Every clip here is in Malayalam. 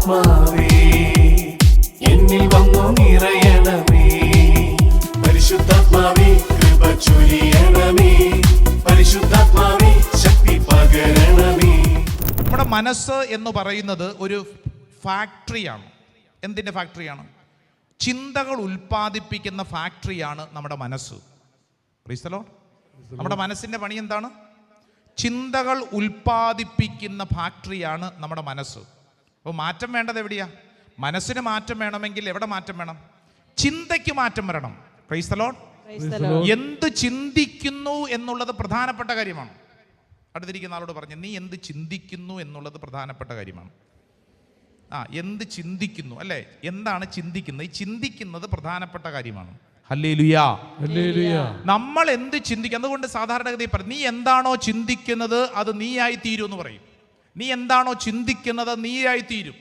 ആത്മാവേ എന്നിൽ വന്നു നിറയണമേ. പരിശുദ്ധാത്മാവേ കൃപ ചൊരിയണമേ. പരിശുദ്ധാത്മാവേ ശക്തി പകരണമേ. നമ്മുടെ മനസ്സ് എന്ന് പറയുന്നത് ഒരു ഫാക്ടറിയാണ്. എന്തിൻ്റെ ഫാക്ടറിയാണ്? ചിന്തകൾ ഉൽപ്പാദിപ്പിക്കുന്ന ഫാക്ടറിയാണ് നമ്മുടെ മനസ്സ്. Price the Lord. നമ്മുടെ മനസ്സിൻ്റെ പണി എന്താണ്? ചിന്തകൾ ഉൽപ്പാദിപ്പിക്കുന്ന ഫാക്ടറിയാണ് നമ്മുടെ മനസ്സ്. അപ്പോൾ മാറ്റം വേണ്ടത് എവിടെയാ? മനസ്സിന് മാറ്റം വേണമെങ്കിൽ എവിടെ മാറ്റം വേണം? ചിന്തയ്ക്ക് മാറ്റം വരണം. Price the Lord. എന്ത് ചിന്തിക്കുന്നു എന്നുള്ളത് പ്രധാനപ്പെട്ട കാര്യമാണ്. അടുത്തിരിക്കുന്ന ആളോട് പറഞ്ഞു, നീ എന്ത് ചിന്തിക്കുന്നു എന്നുള്ളത് പ്രധാനപ്പെട്ട കാര്യമാണ്. എന്ത് ചിന്തിക്കുന്നു, അല്ലേ? എന്താണ് ചിന്തിക്കുന്നത്? ഈ ചിന്തിക്കുന്നത് പ്രധാനപ്പെട്ട കാര്യമാണ്. ഹല്ലേലൂയ. നമ്മൾ എന്ത് ചിന്തിക്കും? അതുകൊണ്ട് സാധാരണഗതിയിൽ പറയും, നീ എന്താണോ ചിന്തിക്കുന്നത് അത് നീയായി തീരും എന്ന് പറയും. നീ എന്താണോ ചിന്തിക്കുന്നത് നീയായി തീരും.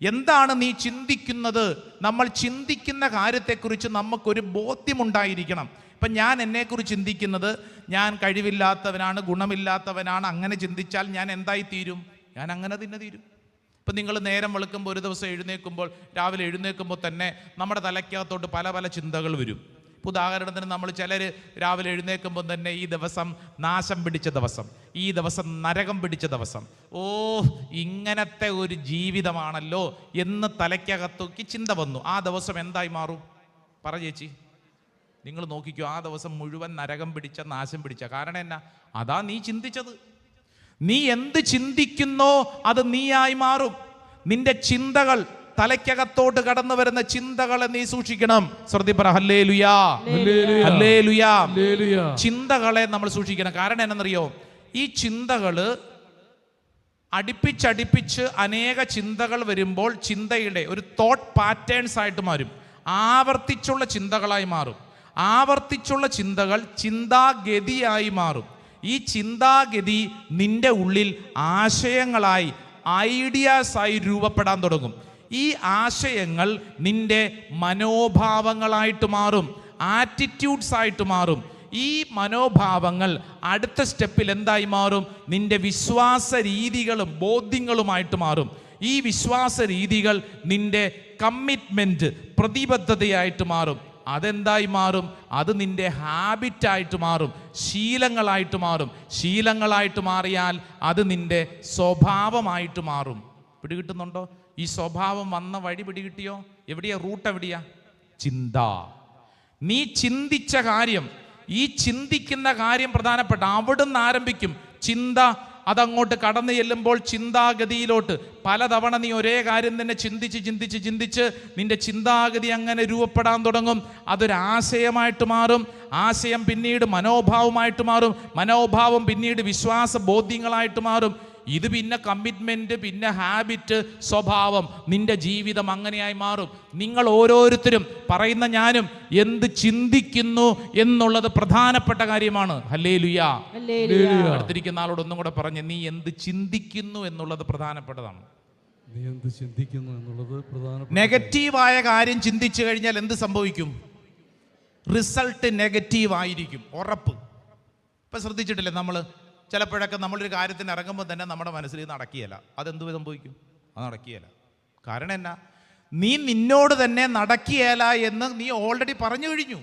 എന്താണ് നീ ചിന്തിക്കുന്നത്? നമ്മൾ ചിന്തിക്കുന്ന കാര്യത്തെക്കുറിച്ച് നമുക്കൊരു ബോധ്യമുണ്ടായിരിക്കണം. ഇപ്പം ഞാൻ എന്നെക്കുറിച്ച് ചിന്തിക്കുന്നത് ഞാൻ കഴിവില്ലാത്തവനാണ്, ഗുണമില്ലാത്തവനാണ്, അങ്ങനെ ചിന്തിച്ചാൽ ഞാൻ എന്തായി തീരും? ഞാൻ അങ്ങനെ തന്നെ തീരും. ഇപ്പം നിങ്ങൾ നേരം വെളുക്കുമ്പോൾ ഒരു ദിവസം രാവിലെ എഴുന്നേൽക്കുമ്പോൾ തന്നെ നമ്മുടെ തലയ്ക്കകത്തോട്ട് പല പല ചിന്തകൾ വരും. ഉദാഹരണത്തിന് നമ്മൾ ചിലർ രാവിലെ എഴുന്നേൽക്കുമ്പോൾ തന്നെ ഈ ദിവസം നാശം പിടിച്ച ദിവസം, ഈ ദിവസം നരകം പിടിച്ച ദിവസം, ഇങ്ങനത്തെ ഒരു ജീവിതമാണല്ലോ എന്ന് തലയ്ക്കകത്തേക്ക് ചിന്ത വന്നു. ആ ദിവസം എന്തായി മാറും? പറ ചേച്ചി, നിങ്ങൾ നോക്കിക്കോ. ആ ദിവസം മുഴുവൻ നരകം പിടിച്ച, നാശം പിടിച്ച. കാരണം എന്നാ? അതാ നീ ചിന്തിച്ചത്. നീ എന്ത് ചിന്തിക്കുന്നോ അത് നീയായി മാറും. നിന്റെ ചിന്തകൾ, തലയ്ക്കകത്തോട്ട് കടന്നു വരുന്ന ചിന്തകളെ നീ സൂക്ഷിക്കണം. ശ്രദ്ധിപ്പറ ഹല്ലേലൂയാ, ഹല്ലേലൂയാ. ചിന്തകളെ നമ്മൾ സൂക്ഷിക്കണം. കാരണം എന്നറിയോ? ഈ ചിന്തകള് അടുപ്പിച്ചടുപ്പിച്ച് അനേക ചിന്തകൾ വരുമ്പോൾ ചിന്തയുടെ ഒരു തോട്ട് പാറ്റേൺസ് ആയിട്ട് മാറും. ആവർത്തിച്ചുള്ള ചിന്തകളായി മാറും. ആവർത്തിച്ചുള്ള ചിന്തകൾ ചിന്താഗതിയായി മാറും. ഈ ചിന്താഗതി നിന്റെ ഉള്ളിൽ ആശയങ്ങളായി, ഐഡിയാസായി രൂപപ്പെടാൻ തുടങ്ങും. ഈ ആശയങ്ങൾ നിന്റെ മനോഭാവങ്ങളായിട്ട് മാറും, ആറ്റിറ്റ്യൂഡ്സ് ആയിട്ട് മാറും. ഈ മനോഭാവങ്ങൾ അടുത്ത സ്റ്റെപ്പിൽ എന്തായി മാറും? നിന്റെ വിശ്വാസ രീതികളും ബോധ്യങ്ങളുമായിട്ട് മാറും. ഈ വിശ്വാസ രീതികൾ നിന്റെ കമ്മിറ്റ്മെൻറ്റ്, പ്രതിബദ്ധതയായിട്ട് മാറും. അതെന്തായി മാറും? അത് നിന്റെ ഹാബിറ്റായിട്ട് മാറും, ശീലങ്ങളായിട്ട് മാറും. ശീലങ്ങളായിട്ട് മാറിയാൽ അത് നിന്റെ സ്വഭാവമായിട്ട് മാറും. പിടികിട്ടുന്നുണ്ടോ? ഈ സ്വഭാവം വന്ന വഴി പിടികിട്ടിയോ? എവിടെയാ? റൂട്ട് എവിടെയാ? ചിന്ത. നീ ചിന്തിച്ച കാര്യം, ഈ ചിന്തിക്കുന്ന കാര്യം പ്രധാനപ്പെട്ട. അവിടുന്ന് ആരംഭിക്കും ചിന്ത. അതങ്ങോട്ട് കടന്നു ചെല്ലുമ്പോൾ ചിന്താഗതിയിലോട്ട് പലതവണ നീ ഒരേ കാര്യം തന്നെ ചിന്തിച്ച് നിന്റെ ചിന്താഗതി അങ്ങനെ രൂപപ്പെടാൻ തുടങ്ങും. അതൊരാശയമായിട്ട് മാറും. ആശയം പിന്നീട് മനോഭാവമായിട്ട് മാറും. മനോഭാവം പിന്നീട് വിശ്വാസ ബോധ്യങ്ങളായിട്ട് മാറും. ഇത് പിന്നെ കമ്മിറ്റ്മെൻറ്റ്, പിന്നെ ഹാബിറ്റ്, സ്വഭാവം. നിന്റെ ജീവിതം അങ്ങനെയായി മാറും. നിങ്ങൾ ഓരോരുത്തരും, പറയുന്ന ഞാനും, എന്ത് ചിന്തിക്കുന്നു എന്നുള്ളത് പ്രധാനപ്പെട്ട കാര്യമാണ്. ഹല്ലേലൂയാ. അടുത്തിരിക്കുന്ന ആളോട് ഒന്നും കൂടെ പറഞ്ഞ്, നീ എന്ത് ചിന്തിക്കുന്നു എന്നുള്ളത് പ്രധാനപ്പെട്ടതാണ്. നെഗറ്റീവായ കാര്യം ചിന്തിച്ചു കഴിഞ്ഞാൽ എന്ത് സംഭവിക്കും? റിസൾട്ട് നെഗറ്റീവ് ആയിരിക്കും, ഉറപ്പ്. ഇപ്പം ശ്രദ്ധിച്ചിട്ടില്ലേ നമ്മൾ? ചിലപ്പോഴൊക്കെ നമ്മളൊരു കാര്യത്തിന് ഇറങ്ങുമ്പോൾ തന്നെ നമ്മുടെ മനസ്സിൽ ഇത് നടക്കുകയില്ല. അതെന്ത് സംഭവിക്കും? അത് നടക്കുകയില്ല. കാരണം എന്നാ? നീ നിന്നോട് തന്നെ നടക്കുകയില്ല എന്ന് നീ ഓൾറെഡി പറഞ്ഞു കഴിഞ്ഞു.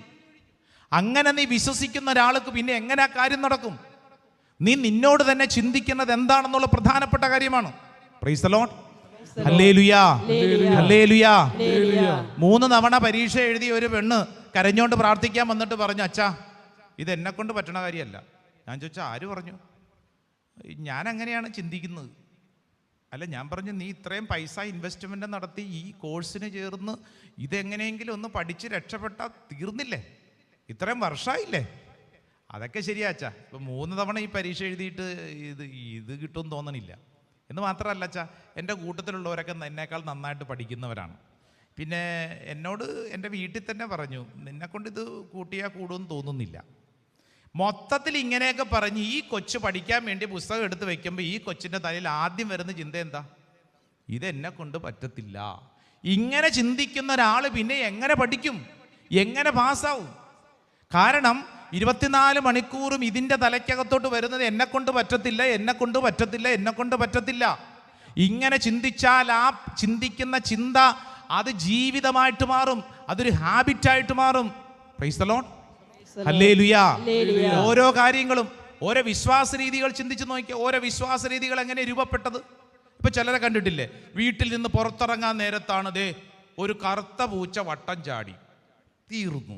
അങ്ങനെ നീ വിശ്വസിക്കുന്ന ഒരാൾക്ക് പിന്നെ എങ്ങനെ ആ കാര്യം നടക്കും? നീ നിന്നോട് തന്നെ ചിന്തിക്കുന്നത് എന്താണെന്നുള്ള പ്രധാനപ്പെട്ട കാര്യമാണ്. Praise the Lord. Hallelujah, hallelujah. 3 തവണ പരീക്ഷ എഴുതിയ ഒരു പെണ്ണ് കരഞ്ഞോണ്ട് പ്രാർത്ഥിക്കാൻ വന്നിട്ട് പറഞ്ഞു, അച്ഛാ ഇത് എന്നെ കൊണ്ട് പറ്റണ കാര്യമല്ല. ഞാൻ ചോദിച്ചാൽ ആര് പറഞ്ഞു? ഞാൻ അങ്ങനെയാണ് ചിന്തിക്കുന്നത്. അല്ല, ഞാൻ പറഞ്ഞു, നീ ഇത്രയും പൈസ ഇൻവെസ്റ്റ്മെൻറ്റ് നടത്തി ഈ കോഴ്സിന് ചേർന്ന് ഇതെങ്ങനെയെങ്കിലും ഒന്ന് പഠിച്ച് രക്ഷപ്പെട്ടാൽ തീർന്നില്ലേ? ഇത്രയും വർഷമായില്ലേ? അതൊക്കെ ശരിയാച്ചാ. ഇപ്പം 3 തവണ ഈ പരീക്ഷ എഴുതിയിട്ട് ഇത് കിട്ടുമെന്ന് തോന്നണില്ല. എന്ന് മാത്രമല്ല അച്ഛാ, എൻ്റെ കൂട്ടത്തിലുള്ളവരൊക്കെ എന്നേക്കാൾ നന്നായിട്ട് പഠിക്കുന്നവരാണ്. പിന്നെ എന്നോട് എൻ്റെ വീട്ടിൽ തന്നെ പറഞ്ഞു, നിന്നെക്കൊണ്ട് ഇത് കൂട്ടിയാൽ കൂടുമെന്ന് തോന്നുന്നില്ല. മൊത്തത്തിൽ ഇങ്ങനെയൊക്കെ പറഞ്ഞ് ഈ കൊച്ചു പഠിക്കാൻ വേണ്ടി പുസ്തകം എടുത്ത് വെക്കുമ്പോൾ ഈ കൊച്ചിൻ്റെ തലയിൽ ആദ്യം വരുന്ന ചിന്ത എന്താ? ഇതെന്നെ കൊണ്ട് പറ്റത്തില്ല. ഇങ്ങനെ ചിന്തിക്കുന്ന ഒരാൾ പിന്നെ എങ്ങനെ പഠിക്കും? എങ്ങനെ പാസ്സാവും? കാരണം 24 മണിക്കൂറും ഇതിൻ്റെ തലയ്ക്കകത്തോട്ട് വരുന്നത് എന്നെ കൊണ്ട് പറ്റത്തില്ല, എന്നെ കൊണ്ട് പറ്റത്തില്ല, എന്നെ കൊണ്ട് പറ്റത്തില്ല. ഇങ്ങനെ ചിന്തിച്ചാൽ ആ ചിന്തിക്കുന്ന ചിന്ത അത് ജീവിതമായിട്ട് മാറും, അതൊരു ഹാബിറ്റായിട്ട് മാറും. Price the Lord, hallelujah. ഓരോ കാര്യങ്ങളും, ഓരോ വിശ്വാസ രീതികൾ ചിന്തിച്ച് നോക്കിയാൽ ഓരോ വിശ്വാസ രീതികൾ എങ്ങനെ രൂപപ്പെട്ടത്. ഇപ്പൊ ചിലരെ കണ്ടിട്ടില്ലേ, വീട്ടിൽ നിന്ന് പുറത്തിറങ്ങാൻ നേരത്താണ് ദേ ഒരു കറുത്ത പൂച്ച വട്ടം ചാടി, തീർന്നു,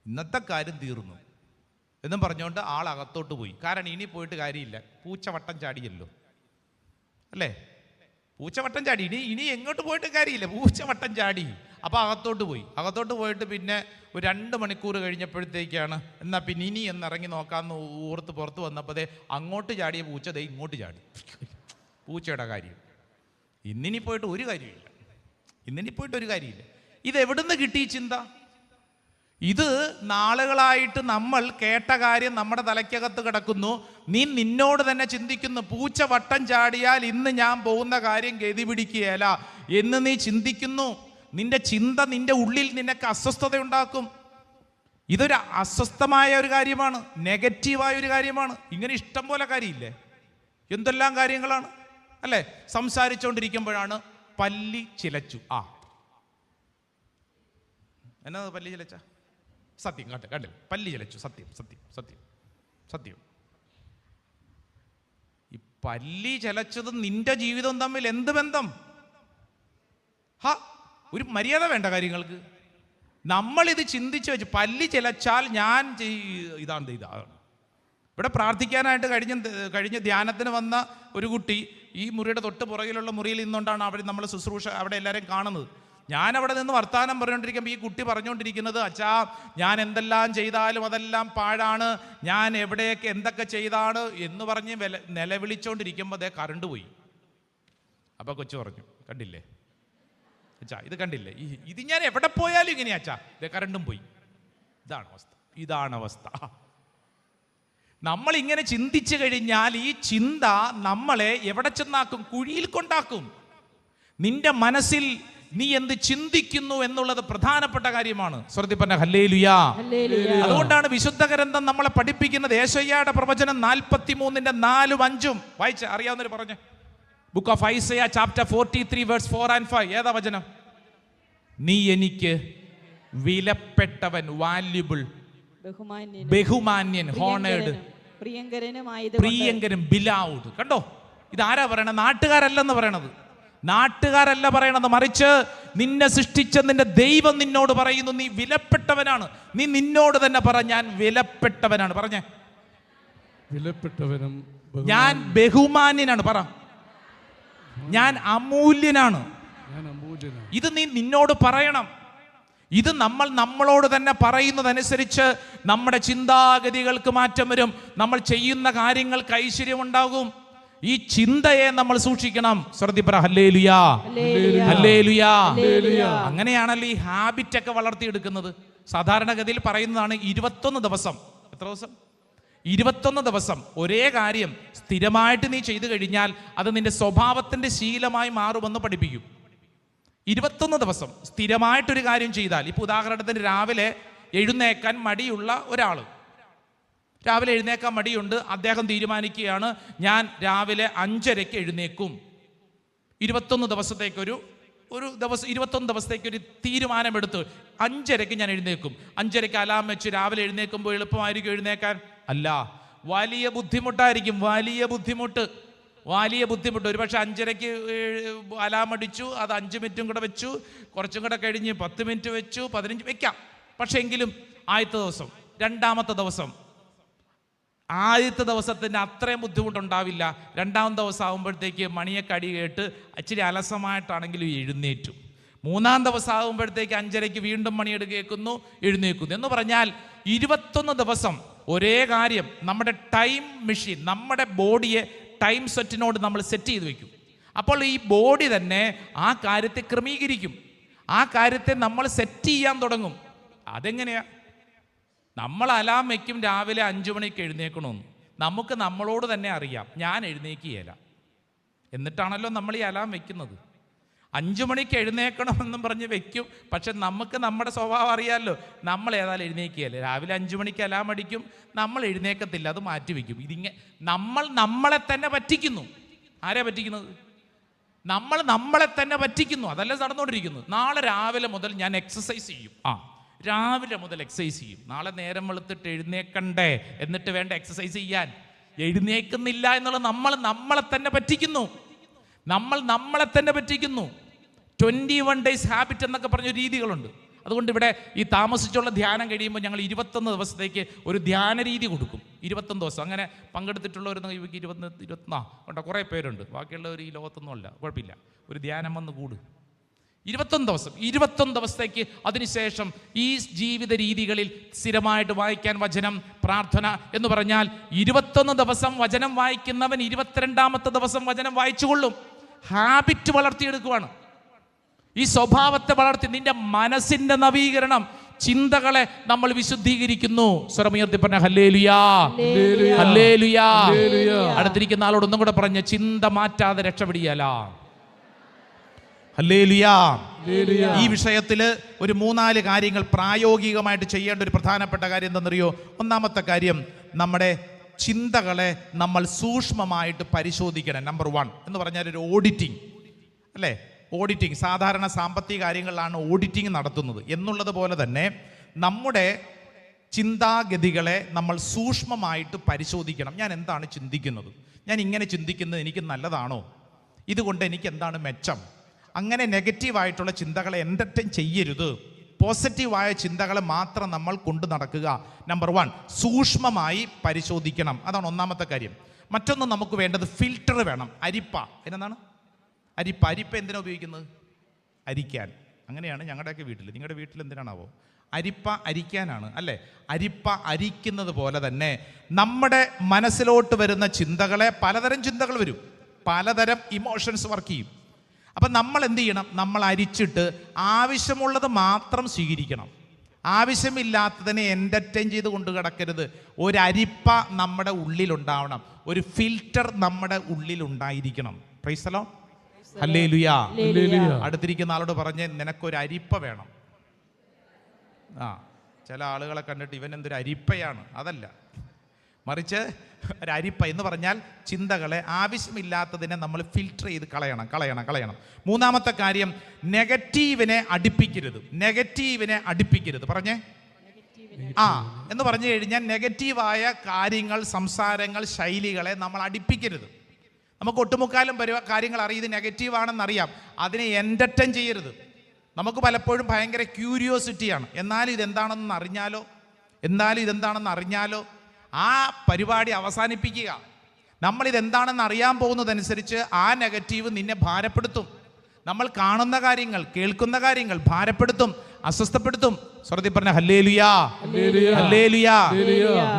ഇന്നത്തെ കാര്യം തീർന്നു എന്നും പറഞ്ഞുകൊണ്ട് ആൾ അകത്തോട്ട് പോയി. കാരണം ഇനി പോയിട്ട് കാര്യമില്ല, പൂച്ച വട്ടം ചാടിയല്ലോ അല്ലേ, പൂച്ച വട്ടം ചാടി, ഇനി എങ്ങോട്ട് പോയിട്ട് കാര്യമില്ല, പൂച്ച വട്ടം ചാടി. അപ്പോൾ അകത്തോട്ട് പോയി. അകത്തോട്ട് പോയിട്ട് പിന്നെ ഒരു 2 മണിക്കൂർ കഴിഞ്ഞപ്പോഴത്തേക്കാണ് എന്നാൽ പിന്നെ ഇനി എന്നിറങ്ങി നോക്കാമെന്ന് ഓർത്ത് പുറത്ത് വന്നപ്പോൾ ദേ അങ്ങോട്ട് ചാടിയ പൂച്ച ദേ ഇങ്ങോട്ട് ചാടി. പൂച്ചയുടെ കാര്യം ഇന്നിനി പോയിട്ട് ഒരു കാര്യമില്ല, ഇന്നിനി പോയിട്ട് ഒരു കാര്യമില്ല. ഇത് എവിടുന്ന് കിട്ടി ഈ ചിന്ത? ഇത് നാളുകളായിട്ട് നമ്മൾ കേട്ട കാര്യം നമ്മുടെ തലയ്ക്കകത്ത് കിടക്കുന്നു. നീ നിന്നോട് തന്നെ ചിന്തിക്കുന്നു, പൂച്ച വട്ടം ചാടിയാൽ ഇന്ന് ഞാൻ പോകുന്ന കാര്യം ഗതി പിടിക്കുകയല്ല എന്ന് നീ ചിന്തിക്കുന്നു. നിന്റെ ചിന്ത നിന്റെ ഉള്ളിൽ നിനക്ക് അസ്വസ്ഥത ഉണ്ടാക്കും. ഇതൊരു അസ്വസ്ഥമായ ഒരു കാര്യമാണ്, നെഗറ്റീവായ ഒരു കാര്യമാണ്. ഇങ്ങനെ ഇഷ്ടം പോലെ കാര്യമില്ലേ, എന്തെല്ലാം കാര്യങ്ങളാണ് അല്ലേ. സംസാരിച്ചുകൊണ്ടിരിക്കുമ്പോഴാണ് പല്ലി ചിലച്ചു. എന്നാ പല്ലി ചിലച്ച? സത്യം കണ്ടില്ല, പല്ലി ചിലച്ചു, സത്യം സത്യം സത്യം സത്യം. ഈ പല്ലി ചിലച്ചതും നിന്റെ ജീവിതവും തമ്മിൽ എന്ത് ബന്ധം? ഒരു മര്യാദ വേണ്ട കാര്യങ്ങൾക്ക്. നമ്മളിത് ചിന്തിച്ച് വെച്ച് പല്ലി ചിലച്ചാൽ ഞാൻ ഇതാണ്. ഇവിടെ പ്രാർത്ഥിക്കാനായിട്ട് കഴിഞ്ഞ ധ്യാനത്തിന് വന്ന ഒരു കുട്ടി ഈ മുറിയുടെ തൊട്ട് പുറകിലുള്ള മുറിയിൽ നിന്നുകൊണ്ടാണ് അവർ നമ്മൾ ശുശ്രൂഷ അവിടെ എല്ലാവരും കാണുന്നത്. ഞാൻ അവിടെ നിന്ന് വർത്തമാനം പറഞ്ഞുകൊണ്ടിരിക്കുമ്പോൾ ഈ കുട്ടി പറഞ്ഞുകൊണ്ടിരിക്കുന്നത്, അച്ഛാ ഞാൻ എന്തെല്ലാം ചെയ്താലും അതെല്ലാം പാഴാണ്, ഞാൻ എവിടെയൊക്കെ എന്തൊക്കെ ചെയ്താണ് എന്ന് പറഞ്ഞ് നിലവിളിച്ചുകൊണ്ടിരിക്കുമ്പോൾ അതേ കറണ്ട് പോയി. അപ്പോൾ കൊച്ചു പറഞ്ഞു, കണ്ടില്ലേ അച്ഛാ, ഇത് കണ്ടില്ലേ, ഇത് ഞാൻ എവിടെ പോയാലും ഇങ്ങനെയാ അച്ഛാ, ഇതേ കറണ്ടും പോയി. ഇതാണ് അവസ്ഥ. നമ്മൾ ഇങ്ങനെ ചിന്തിച്ചു കഴിഞ്ഞാൽ ഈ ചിന്ത നമ്മളെ എവിടെ ചെന്നാക്കും? കുഴിയിൽ കൊണ്ടാക്കും. നിന്റെ മനസ്സിൽ നീ എന്ത് ചിന്തിക്കുന്നു എന്നുള്ളത് പ്രധാനപ്പെട്ട കാര്യമാണ്. സ്വർദ്ദിപ്പന്ന ഹല്ലേലൂയാ. അതുകൊണ്ടാണ് വിശുദ്ധ ഗ്രന്ഥം നമ്മളെ പഠിപ്പിക്കുന്നത്. യേശയ്യായുടെ പ്രവചനം 43:4-5 വായിച്ച അറിയാവുന്നവർ പറഞ്ഞ book of Isaiah chapter 43 verse 4 and 5. ഏതാ വചനം? നീ എനിക്ക് വിലപ്പെട്ടവൻ, വാല്യുബിൾ, ബഹുമാന്യൻ, ഹോണേഡ്, പ്രിയങ്കരൻ, ബിലൗഡ്. കണ്ടോ, ഇതാരാ പറയണത്? നാട്ടുകാരല്ലെന്ന് പറയണത്, നാട്ടുകാരല്ല പറയണത്, മറിച്ച് നിന്നെ സൃഷ്ടിച്ച നിന്റെ ദൈവം നിന്നോട് പറയുന്നു നീ വിലപ്പെട്ടവനാണ്. നീ നിന്നോട് തന്നെ പറ, ഞാൻ വിലപ്പെട്ടവനാണ്. പറഞ്ഞേ, വിലപ്പെട്ടവനും ഞാൻ ബഹുമാന്യനാണ്. പറ, ഞാൻ അമൂല്യനാണ്. ഇത് നീ നിന്നോട് പറയണം. ഇത് നമ്മളോട് തന്നെ പറയുന്നതനുസരിച്ച് നമ്മുടെ ചിന്താഗതികൾക്ക് മാറ്റം വരും. നമ്മൾ ചെയ്യുന്ന കാര്യങ്ങൾക്ക് ഐശ്വര്യമുണ്ടാകും. ഈ ചിന്തയെ നമ്മൾ സൂക്ഷിക്കണം. ശ്രദ്ധിപ്പറ ഹല്ലേലൂയാ, ഹല്ലേലൂയാ. അങ്ങനെയാണല്ലോ ഈ ഹാബിറ്റ് ഒക്കെ വളർത്തിയെടുക്കുന്നത്. സാധാരണഗതിയിൽ പറയുന്നതാണ് 21 ദിവസം. എത്ര ദിവസം? 21 ദിവസം ഒരേ കാര്യം സ്ഥിരമായിട്ട് നീ ചെയ്തു കഴിഞ്ഞാൽ അത് നിന്റെ സ്വഭാവത്തിന്റെ ശീലമായി മാറുമെന്ന് പഠിപ്പിക്കും. 21 ദിവസം സ്ഥിരമായിട്ടൊരു കാര്യം ചെയ്താൽ, ഇപ്പോൾ ഉദാഹരണത്തിന് രാവിലെ എഴുന്നേക്കാൻ മടിയുള്ള ഒരാൾ, രാവിലെ എഴുന്നേക്കാൻ മടിയുണ്ട്, അദ്ദേഹം തീരുമാനിക്കുകയാണ് ഞാൻ രാവിലെ 5:30 എഴുന്നേക്കും. 21 ദിവസത്തേക്കൊരു 21 ദിവസത്തേക്കൊരു തീരുമാനമെടുത്ത് 5:30 ഞാൻ എഴുന്നേക്കും. 5:30 അലാം വെച്ച് രാവിലെ എഴുന്നേൽക്കുമ്പോൾ എളുപ്പമായിരിക്കും എഴുന്നേക്കാൻ? അല്ല, വലിയ ബുദ്ധിമുട്ടായിരിക്കും. വലിയ ബുദ്ധിമുട്ട്. ഒരു പക്ഷെ 5:30 അലാം അടിച്ചു, അത് 5 മിനിറ്റും കൂടെ വെച്ചു, കുറച്ചും കൂടെ കഴിഞ്ഞ് 10 മിനിറ്റ് വെച്ചു, 15 വെക്കാം. പക്ഷെ എങ്കിലും ആദ്യത്തെ ദിവസം, രണ്ടാമത്തെ ദിവസം, ആദ്യത്തെ ദിവസത്തിന് അത്രയും ബുദ്ധിമുട്ടുണ്ടാവില്ല. രണ്ടാമത്തെ ദിവസം ആകുമ്പോഴത്തേക്ക് മണിയൊക്കെ അടി കേട്ട് ഇച്ചിരി അലസമായിട്ടാണെങ്കിലും എഴുന്നേറ്റു. 3-ാം ദിവസം ആകുമ്പോഴത്തേക്ക് 5:30 വീണ്ടും മണിയെട് കേൾക്കുന്നു, എഴുന്നേക്കുന്നു. എന്ന് പറഞ്ഞാൽ 21 ദിവസം ഒരേ കാര്യം. നമ്മുടെ ടൈം മെഷീൻ, നമ്മുടെ ബോഡിയെ ടൈം സെറ്റിനോട് നമ്മൾ സെറ്റ് ചെയ്ത് വെക്കും. അപ്പോൾ ഈ ബോഡി തന്നെ ആ കാര്യത്തെ ക്രമീകരിക്കും. ആ കാര്യത്തെ നമ്മൾ സെറ്റ് ചെയ്യാൻ തുടങ്ങും. അതെങ്ങനെയാ? നമ്മൾ അലാം വയ്ക്കും രാവിലെ 5 മണിക്ക് എഴുന്നേക്കണമെന്ന്. നമുക്ക് നമ്മളോട് തന്നെ അറിയാം ഞാൻ എഴുന്നേക്കുകയില്ല. എന്നിട്ടാണല്ലോ നമ്മൾ ഈ അലാം വെക്കുന്നത്. 5 മണിക്ക് എഴുന്നേക്കണമെന്നും പറഞ്ഞ് വെക്കും. പക്ഷെ നമുക്ക് നമ്മുടെ സ്വഭാവം അറിയാമല്ലോ, നമ്മൾ ഏതായാലും എഴുന്നേക്കുകയല്ലേ. രാവിലെ 5 മണിക്ക് അലാം അടിക്കും, നമ്മൾ എഴുന്നേക്കത്തില്ല, അത് മാറ്റി വയ്ക്കും. നമ്മളെ തന്നെ പറ്റിക്കുന്നു. ആരെയാ പറ്റിക്കുന്നത്? നമ്മൾ നമ്മളെ തന്നെ പറ്റിക്കുന്നു. അതല്ല നടന്നുകൊണ്ടിരിക്കുന്നത്. നാളെ രാവിലെ മുതൽ ഞാൻ എക്സസൈസ് ചെയ്യും. രാവിലെ മുതൽ എക്സസൈസ് ചെയ്യും. നാളെ നേരം വെളുത്തിട്ട് എഴുന്നേക്കണ്ടേ, എന്നിട്ട് വേണ്ട എക്സസൈസ് ചെയ്യാൻ. എഴുന്നേക്കുന്നില്ല എന്നുള്ളത് നമ്മളെ തന്നെ പറ്റിക്കുന്നു. നമ്മളെ തന്നെ പറ്റിക്കുന്നു. 21 days ഹാബിറ്റ് എന്നൊക്കെ പറഞ്ഞ രീതികളുണ്ട്. അതുകൊണ്ട് ഇവിടെ ഈ താമസിച്ചുള്ള ധ്യാനം കഴിയുമ്പോൾ ഞങ്ങൾ 21 ദിവസത്തേക്ക് ഒരു ധ്യാന രീതി കൊടുക്കും. 21 ദിവസം അങ്ങനെ പങ്കെടുത്തിട്ടുള്ളവർ 21 ഉണ്ട്, കുറേ പേരുണ്ട്. ബാക്കിയുള്ളവർ ഈ ലോകത്തൊന്നും അല്ല, കുഴപ്പമില്ല. ഒരു ധ്യാനം വന്ന് കൂടു 21 ദിവസത്തേക്ക്. അതിനുശേഷം ഈ ജീവിത രീതികളിൽ സ്ഥിരമായിട്ട് വായിക്കാൻ വചനം, പ്രാർത്ഥന എന്ന് പറഞ്ഞാൽ 21 ദിവസം വചനം വായിക്കുന്നവൻ 22ാമത്തെ ദിവസം വചനം വായിച്ചുകൊള്ളും. ഹാബിറ്റ് വളർത്തിയെടുക്കുവാണ്. ഈ സ്വഭാവത്തെ വളർത്തി നിന്റെ മനസ്സിന്റെ നവീകരണം, ചിന്തകളെ നമ്മൾ വിശുദ്ധീകരിക്കുന്നു. സ്വരമുയർത്തി പറഞ്ഞ ഹല്ലേലൂയാ, ഹല്ലേലൂയാ. അടുത്തിരിക്കുന്ന ആളോട് ഒന്നും കൂടെ പറഞ്ഞ, ചിന്ത മാറ്റാതെ രക്ഷപ്പെടിയാല. ഹല്ലേലൂയാ. ഈ വിഷയത്തിൽ ഒരു 3-4 കാര്യങ്ങൾ പ്രായോഗികമായിട്ട് ചെയ്യേണ്ട ഒരു പ്രധാനപ്പെട്ട കാര്യം എന്താണെന്നറിയോ? ഒന്നാമത്തെ കാര്യം, നമ്മുടെ ചിന്തകളെ നമ്മൾ സൂക്ഷ്മമായിട്ട് പരിശോധിക്കണം. നമ്പർ 1 എന്ന് പറഞ്ഞാൽ ഒരു ഓഡിറ്റിംഗ് അല്ലേ? ഓഡിറ്റിംഗ് സാധാരണ സാമ്പത്തിക കാര്യങ്ങളിലാണ് ഓഡിറ്റിംഗ് നടത്തുന്നത് എന്നുള്ളത് പോലെ തന്നെ നമ്മുടെ ചിന്താഗതികളെ നമ്മൾ സൂക്ഷ്മമായിട്ട് പരിശോധിക്കണം. ഞാൻ എന്താണ് ചിന്തിക്കുന്നത്? ഞാൻ ഇങ്ങനെ ചിന്തിക്കുന്നത് എനിക്ക് നല്ലതാണോ? ഇതുകൊണ്ട് എനിക്ക് എന്താണ് മെച്ചം? അങ്ങനെ നെഗറ്റീവായിട്ടുള്ള ചിന്തകളെ എൻ്റർടൈൻ ചെയ്യരുത്. പോസിറ്റീവായ ചിന്തകളെ മാത്രം നമ്മൾ കൊണ്ടു നടക്കുക. നമ്പർ 1, സൂക്ഷ്മമായി പരിശോധിക്കണം. അതാണ് ഒന്നാമത്തെ കാര്യം. മറ്റൊന്ന്, നമുക്ക് വേണ്ടത് ഫിൽറ്റർ വേണം. അരിപ്പ. എന്താണ് അരിപ്പ? അരിപ്പ എന്തിനാണ് ഉപയോഗിക്കുന്നത്? അരിക്കാൻ. അങ്ങനെയാണ് ഞങ്ങളുടെയൊക്കെ വീട്ടിൽ. നിങ്ങളുടെ വീട്ടിൽ എന്തിനാണാവോ? അരിപ്പ അരിക്കാനാണ് അല്ലേ? അരിപ്പ അരിക്കുന്നത് പോലെ തന്നെ നമ്മുടെ മനസ്സിലോട്ട് വരുന്ന ചിന്തകളെ, പലതരം ചിന്തകൾ വരും, പലതരം ഇമോഷൻസ് വർക്ക് ചെയ്യും. അപ്പം നമ്മൾ എന്ത് ചെയ്യണം? നമ്മൾ അരിച്ചിട്ട് ആവശ്യമുള്ളത് മാത്രം സ്വീകരിക്കണം. ആവശ്യമില്ലാത്തതിനെ എൻ്റർടൈൻ ചെയ്ത് കൊണ്ട് കിടക്കരുത്. ഒരരിപ്പ നമ്മുടെ ഉള്ളിലുണ്ടാവണം. ഒരു ഫിൽറ്റർ നമ്മുടെ ഉള്ളിലുണ്ടായിരിക്കണം. Praise the Lord. ഹല്ലേലൂയാ. അടുത്തിരിക്കുന്ന ആളോട് പറഞ്ഞ്, നിനക്കൊരു അരിപ്പ വേണം. ചില ആളുകളെ കണ്ടിട്ട് ഇവൻ എന്തൊരു അരിപ്പയാണ്. അതല്ല, മറിച്ച് ഒരു അരിപ്പ എന്ന് പറഞ്ഞാൽ ചിന്തകളെ, ആവശ്യമില്ലാത്തതിനെ നമ്മൾ ഫിൽറ്റർ ചെയ്ത് കളയണം. മൂന്നാമത്തെ കാര്യം, നെഗറ്റീവിനെ അടുപ്പിക്കരുത്. പറഞ്ഞേ എന്ന് പറഞ്ഞു കഴിഞ്ഞാൽ നെഗറ്റീവായ കാര്യങ്ങൾ, സംസാരങ്ങൾ, ശൈലികളെ നമ്മൾ അടുപ്പിക്കരുത്. നമുക്ക് ഒട്ടുമുക്കാലും കാര്യങ്ങൾ അറിയാം, ഇത് നെഗറ്റീവാണെന്നറിയാം, അതിനെ എൻ്റർടൈൻ ചെയ്യരുത്. നമുക്ക് പലപ്പോഴും ഭയങ്കര ക്യൂരിയോസിറ്റിയാണ്. എന്നാലും ഇതെന്താണെന്ന് അറിഞ്ഞാലോ ആ പരിപാടി അവസാനിപ്പിക്കുക. നമ്മളിതെന്താണെന്ന് അറിയാൻ പോകുന്നതനുസരിച്ച് ആ നെഗറ്റീവ് നിന്നെ ഭാരപ്പെടുത്തും. നമ്മൾ കാണുന്ന കാര്യങ്ങൾ, കേൾക്കുന്ന കാര്യങ്ങൾ ഭാരപ്പെടുത്തും, അസ്വസ്ഥപ്പെടുത്തും. സ്വർഗ്ഗത്തിൽ പറഞ്ഞ ഹല്ലേലൂയാ, ഹല്ലേലൂയാ.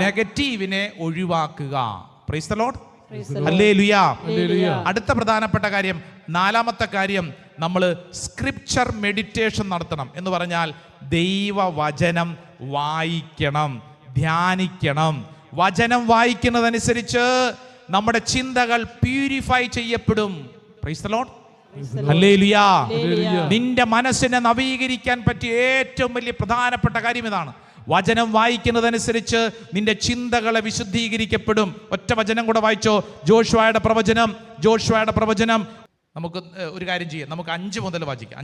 നെഗറ്റീവിനെ ഒഴിവാക്കുക. Praise the Lord. ഹല്ലേലൂയാ. അടുത്ത പ്രധാനപ്പെട്ട കാര്യം, 4ാമത്തെ കാര്യം, നമ്മൾ സ്ക്രിപ്ചർ മെഡിറ്റേഷൻ നടത്തണം. എന്ന് പറഞ്ഞാൽ ദൈവവചനം വായിക്കണം, ധ്യാനിക്കണം. വചനം വായിക്കുന്നതനുസരിച്ച് നമ്മുടെ ചിന്തകൾ പ്യൂരിഫൈ ചെയ്യപ്പെടും. Praise the Lord. ഹല്ലേലൂയാ. നിന്റെ മനസ്സിനെ നവീകരിക്കാൻ പറ്റിയ ഏറ്റവും വലിയ പ്രധാനപ്പെട്ട കാര്യം ഇതാണ്. വചനം വായിക്കുന്നതനുസരിച്ച് നിന്റെ ചിന്തകളെ വിശുദ്ധീകരിക്കപ്പെടും. ഒറ്റ വചനം കൂടെ വായിച്ചോ, ജോഷുവയുടെ പ്രവചനം. നമുക്ക് ഒരു കാര്യം ചെയ്യാം, നമുക്ക് 5 മുതൽ വായിക്കാം.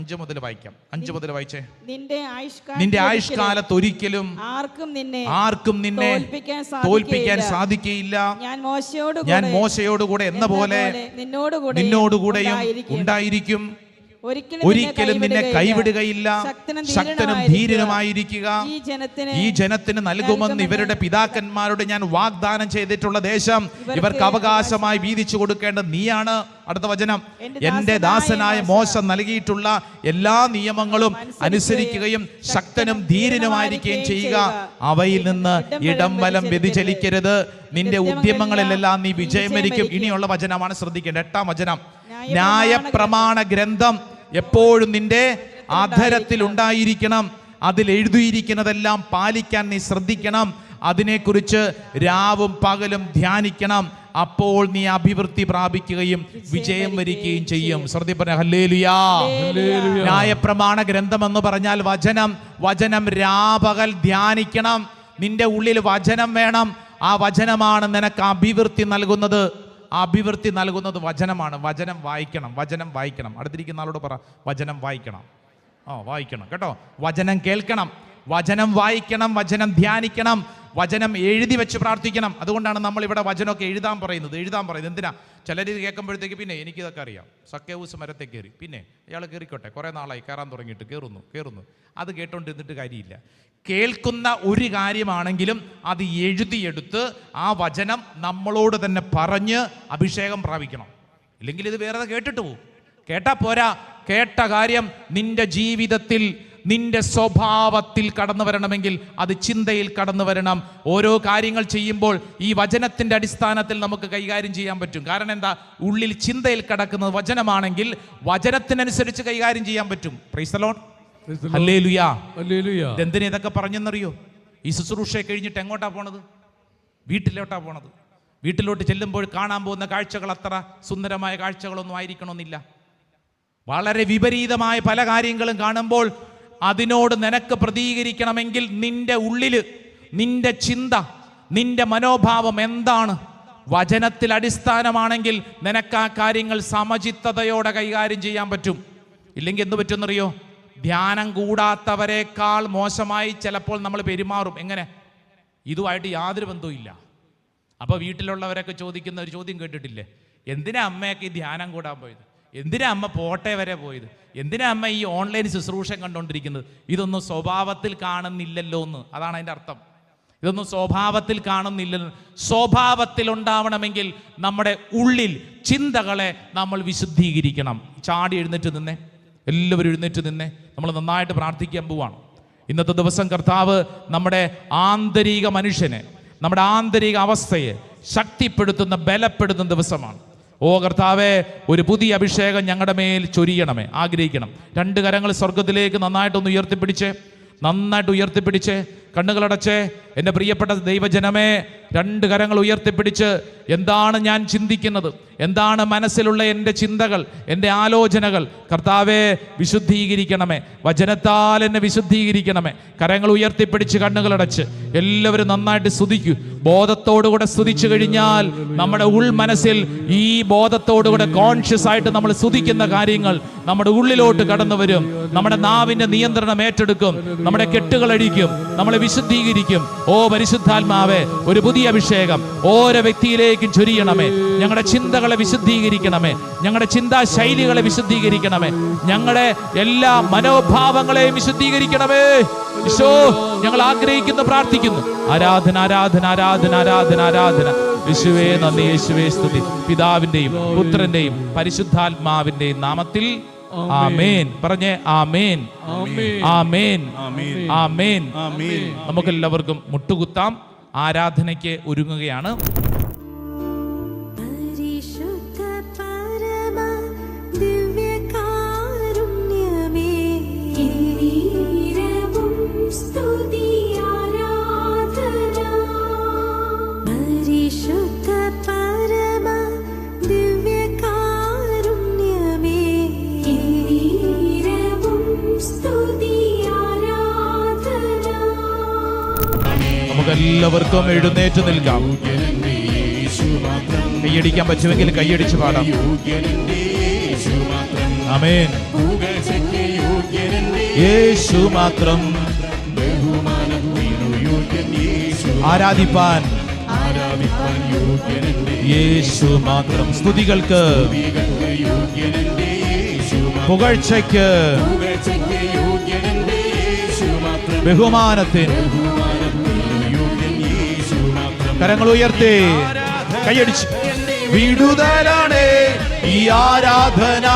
5 മുതൽ വായിച്ചേ. നിന്റെ ആയുഷ്കാലത്ത് ഒരിക്കലും ആർക്കും നിന്നെ തോൽപ്പിക്കാൻ സാധിക്കുകയില്ല. ഞാൻ മോശയോടുകൂടെ എന്ന പോലെ നിന്നോടുകൂടെയും ഉണ്ടായിരിക്കും. ഒരിക്കലും നിന്നെ കൈവിടുകയില്ല. ശക്തനും ധീരനുമായിരിക്കുക. ഈ ജനത്തിന് നൽകുമെന്ന് ഇവരുടെ പിതാക്കന്മാരോട് ഞാൻ വാഗ്ദാനം ചെയ്തിട്ടുള്ള ദേശം ഇവർക്ക് അവകാശമായി വീതിച്ചു കൊടുക്കേണ്ട നീയാണ്. അടുത്ത വചനം, എന്റെ ദാസനായ മോശ നൽകിയിട്ടുള്ള എല്ലാ നിയമങ്ങളും അനുസരിക്കുകയും ശക്തനും ധീരനുമായിരിക്കുകയും ചെയ്യുക. അവയിൽ നിന്ന് ഇടം വലം വ്യതിചലിക്കരുത്. നിന്റെ ഉദ്യമങ്ങളിലെല്ലാം നീ വിജയം വരിക്കും. ഇനിയുള്ള വചനമാണ് ശ്രദ്ധിക്കേണ്ടത്. 8ാം വചനം, ന്യായപ്രമാണ ഗ്രന്ഥം എപ്പോഴും നിന്റെ അധരത്തിൽ ഉണ്ടായിരിക്കണം. അതിൽ എഴുതിയിരിക്കുന്നതെല്ലാം പാലിക്കാൻ നീ ശ്രദ്ധിക്കണം. അതിനെക്കുറിച്ച് രാവും പകലും ധ്യാനിക്കണം. അപ്പോൾ നീ അഭിവൃദ്ധി പ്രാപിക്കുകയും വിജയം വരിക്കുകയും ചെയ്യും. ശ്രദ്ധിച്ച് പറഞ്ഞ ഹല്ലേലൂയാ. ന്യായപ്രമാണ ഗ്രന്ഥം എന്ന് പറഞ്ഞാൽ വചനം രാപകൽ ധ്യാനിക്കണം. നിന്റെ ഉള്ളിൽ വചനം വേണം. ആ വചനമാണ് നിനക്ക് അഭിവൃദ്ധി നൽകുന്നത്. അഭിവൃദ്ധി നൽകുന്നത് വചനമാണ്. വചനം വായിക്കണം, വചനം വായിക്കണം. അടുത്തിരിക്കുന്ന ആളോട് പറ, വചനം വായിക്കണം. വായിക്കണം കേട്ടോ. വചനം കേൾക്കണം, വചനം വായിക്കണം, വചനം ധ്യാനിക്കണം, വചനം എഴുതി വെച്ച് പ്രാർത്ഥിക്കണം. അതുകൊണ്ടാണ് നമ്മൾ ഇവിടെ വചനമൊക്കെ എഴുതാൻ പറയുന്നത്. എന്തിനാ? ചിലർ കേൾക്കുമ്പോഴത്തേക്ക് പിന്നെ എനിക്കിതൊക്കെ അറിയാം, സക്കേവൂസ് മരത്തെ കയറി, പിന്നെ അയാൾ കയറിക്കോട്ടെ, കുറേ നാളായി കയറാൻ തുടങ്ങിയിട്ട് കയറുന്നു. അത് കേട്ടോണ്ടിരുന്നിട്ട് കാര്യമില്ല. കേൾക്കുന്ന ഒരു കാര്യമാണെങ്കിലും അത് എഴുതിയെടുത്ത് ആ വചനം നമ്മളോട് തന്നെ പറഞ്ഞ് അഭിഷേകം പ്രാപിക്കണം. ഇല്ലെങ്കിൽ ഇത് വേറെ കേട്ടിട്ട് പോകും. കേട്ടാ പോരാ, കേട്ട കാര്യം നിന്റെ ജീവിതത്തിൽ, നിന്റെ സ്വഭാവത്തിൽ കടന്നു വരണമെങ്കിൽ അത് ചിന്തയിൽ കടന്നു വരണം. ഓരോ കാര്യങ്ങൾ ചെയ്യുമ്പോൾ ഈ വചനത്തിന്റെ അടിസ്ഥാനത്തിൽ നമുക്ക് കൈകാര്യം ചെയ്യാൻ പറ്റും. കാരണം എന്താ? ഉള്ളിൽ ചിന്തയിൽ കിടക്കുന്നത് വചനമാണെങ്കിൽ വചനത്തിനനുസരിച്ച് കൈകാര്യം ചെയ്യാൻ പറ്റും. Price the Lord, hallelujah. എന്തിനാ ഇതൊക്കെ പറഞ്ഞെന്നറിയോ? ഈ ശുശ്രൂഷയെ കഴിഞ്ഞിട്ട് എങ്ങോട്ടാ പോണത്? വീട്ടിലോട്ടാ പോണത്. വീട്ടിലോട്ട് ചെല്ലുമ്പോൾ കാണാൻ പോകുന്ന കാഴ്ചകൾ അത്ര സുന്ദരമായ കാഴ്ചകളൊന്നും ആയിരിക്കണമെന്നില്ല. വളരെ വിപരീതമായ പല കാര്യങ്ങളും കാണുമ്പോൾ അതിനോട് നിനക്ക് പ്രതികരിക്കണമെങ്കിൽ നിന്റെ ഉള്ളില്, നിന്റെ ചിന്ത, നിന്റെ മനോഭാവം എന്താണ്? വചനത്തിൽ അടിസ്ഥാനമാണെങ്കിൽ നിനക്ക് ആ കാര്യങ്ങൾ സമചിത്തതയോടെ കൈകാര്യം ചെയ്യാൻ പറ്റും. ഇല്ലെങ്കിൽ എന്ത് പറ്റുമെന്നറിയോ? ധ്യാനം കൂടാത്തവരെക്കാൾ മോശമായി ചിലപ്പോൾ നമ്മൾ പെരുമാറും. എങ്ങനെ? ഇതുമായിട്ട് യാതൊരു ബന്ധവും ഇല്ല. അപ്പോൾ വീട്ടിലുള്ളവരൊക്കെ ചോദിക്കുന്ന ഒരു ചോദ്യം കേട്ടിട്ടില്ലേ? എന്തിനാ അമ്മയൊക്കെ ഈ ധ്യാനം കൂടാൻ പോയത്? എന്തിനാ അമ്മ പോട്ടെ വരെ പോയത്? എന്തിനാ അമ്മ ഈ ഓൺലൈൻ ശുശ്രൂഷ കണ്ടുകൊണ്ടിരിക്കുന്നത്? ഇതൊന്നും സ്വഭാവത്തിൽ കാണുന്നില്ലല്ലോ എന്ന്. അതാണ് അതിൻ്റെ അർത്ഥം. ഇതൊന്നും സ്വഭാവത്തിൽ കാണുന്നില്ലല്ലോ. സ്വഭാവത്തിൽ ഉണ്ടാവണമെങ്കിൽ നമ്മുടെ ഉള്ളിൽ ചിന്തകളെ നമ്മൾ വിശുദ്ധീകരിക്കണം. ചാടി എഴുന്നേറ്റ് നിന്നേ, എല്ലാവരും എഴുന്നേറ്റ് നിന്നേ. നമ്മൾ നന്നായിട്ട് പ്രാർത്ഥിക്കാൻ പോവാണ്. ഇന്നത്തെ ദിവസം കർത്താവ് നമ്മുടെ ആന്തരിക മനുഷ്യനെ, നമ്മുടെ ആന്തരിക അവസ്ഥയെ ശക്തിപ്പെടുത്തുന്ന, ബലപ്പെടുത്തുന്ന ദിവസമാണ്. ഓ കർത്താവേ, ഒരു പുതിയ അഭിഷേകം ഞങ്ങളുടെ മേൽ ചൊരിയണമേ. ആഗ്രഹിക്കണം. രണ്ട് കരങ്ങൾ സ്വർഗത്തിലേക്ക് നന്നായിട്ടൊന്ന് ഉയർത്തിപ്പിടിച്ച് കണ്ണുകളടച്ച് എൻ്റെ പ്രിയപ്പെട്ട ദൈവജനമേ, രണ്ട് കരങ്ങൾ ഉയർത്തിപ്പിടിച്ച് എന്താണ് ഞാൻ ചിന്തിക്കുന്നത്, എന്താണ് മനസ്സിലുള്ള എൻ്റെ ചിന്തകൾ, എൻ്റെ ആലോചനകൾ കർത്താവേ വിശുദ്ധീകരിക്കണമേ. വചനത്താൽ എന്നെ വിശുദ്ധീകരിക്കണമേ. കരങ്ങൾ ഉയർത്തിപ്പിടിച്ച് കണ്ണുകളടച്ച് എല്ലാവരും നന്നായിട്ട് സ്തുതിക്കൂ. ബോധത്തോടുകൂടെ സ്തുതിച്ചു കഴിഞ്ഞാൽ നമ്മുടെ മനസ്സിൽ ഈ ബോധത്തോടുകൂടെ കോൺഷ്യസ് ആയിട്ട് നമ്മൾ സ്തുതിക്കുന്ന കാര്യങ്ങൾ നമ്മുടെ ഉള്ളിലോട്ട് കടന്നു വരും. നമ്മുടെ നാവിൻ്റെ നിയന്ത്രണം ഏറ്റെടുക്കും. നമ്മുടെ കെട്ടുകൾ അഴിക്കും. നമ്മളെ വിശുദ്ധീകരിക്കും. ഓ പരിശുദ്ധാത്മാവേ, ഒരു പുതിയ അഭിഷേകം ഓരോ വ്യക്തിയിലേക്കും ചൊരിയണമേ. ഞങ്ങളുടെ ചിന്തകളെ വിശുദ്ധീകരിക്കണമേ. ഞങ്ങളുടെ ചിന്താ ശൈലികളെ വിശുദ്ധീകരിക്കണമേ. ഞങ്ങളുടെ എല്ലാ മനോഭാവങ്ങളെയും വിശുദ്ധീകരിക്കണമേ. ഈശോ, ഞങ്ങൾ ആഗ്രഹിക്കുന്നു, പ്രാർത്ഥിക്കുന്നു. ആരാധന, ആരാധന, ആരാധന, ആരാധന, ആരാധന. യേശുവേ നന്ദി, യേശുവേ സ്തുതി. പിതാവിന്റെയും പുത്രന്റെയും പരിശുദ്ധാത്മാവിന്റെയും നാമത്തിൽ ആമേൻ. പറഞ്ഞേ ആമേൻ, ആമേൻ, ആമേൻ. നമുക്കെല്ലാവർക്കും മുട്ടുകുത്താം. ആരാധനയ്ക്ക് ഒരുങ്ങുകയാണ്. നമുക്കെല്ലാവർക്കും എഴുന്നേറ്റ് നിൽക്കാം. കൈയടിക്കാൻ പറ്റുമെങ്കിൽ കൈയടിച്ച് പാടാം. ആമേൻ. യേശു മാത്രം ആരാധിപ്പാൻ, യേശു മാത്രം സ്തുതികൾക്ക്, പുകഴ്ചയ്ക്ക്, ബഹുമാനത്തിന്. കരങ്ങൾ ഉയർത്തി കൈയടിച്ച്. വിടുതലാണ് ഈ ആരാധന,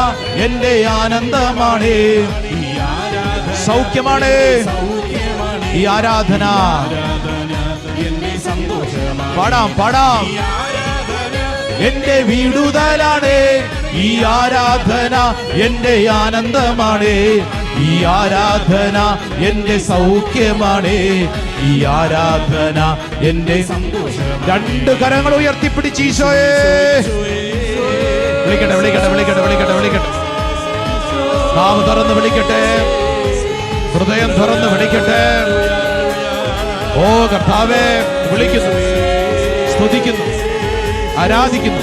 എന്റെ ആനന്ദമാണ്. സൗഖ്യമാണ് ഈ ആരാധന. പാടാം, പാടാം. എന്റെ വിടുതലാണ് ഈ ആരാധന, എന്റെ ആനന്ദമാണ്. ഈ ആരാധന എന്റെ സൗഖ്യമാണ്. ഈ ആരാധന എന്റെ സന്തോഷം. രണ്ട് കരങ്ങൾ ഉയർത്തിപ്പിടിച്ച് ഈശോയെ വിളിക്കട്ടെ, വിളിക്കട്ടെ, വിളിക്കട്ടെ, വിളിക്കട്ടെ, വിളിക്കട്ടെ. നാവ് തുറന്ന് വിളിക്കട്ടെ, ഹൃദയം തുറന്ന് വിളിക്കട്ടെ. ഓ കർത്താവേ, വിളിക്കുന്നു, സ്തുതിക്കുന്നു, ആരാധിക്കുന്നു.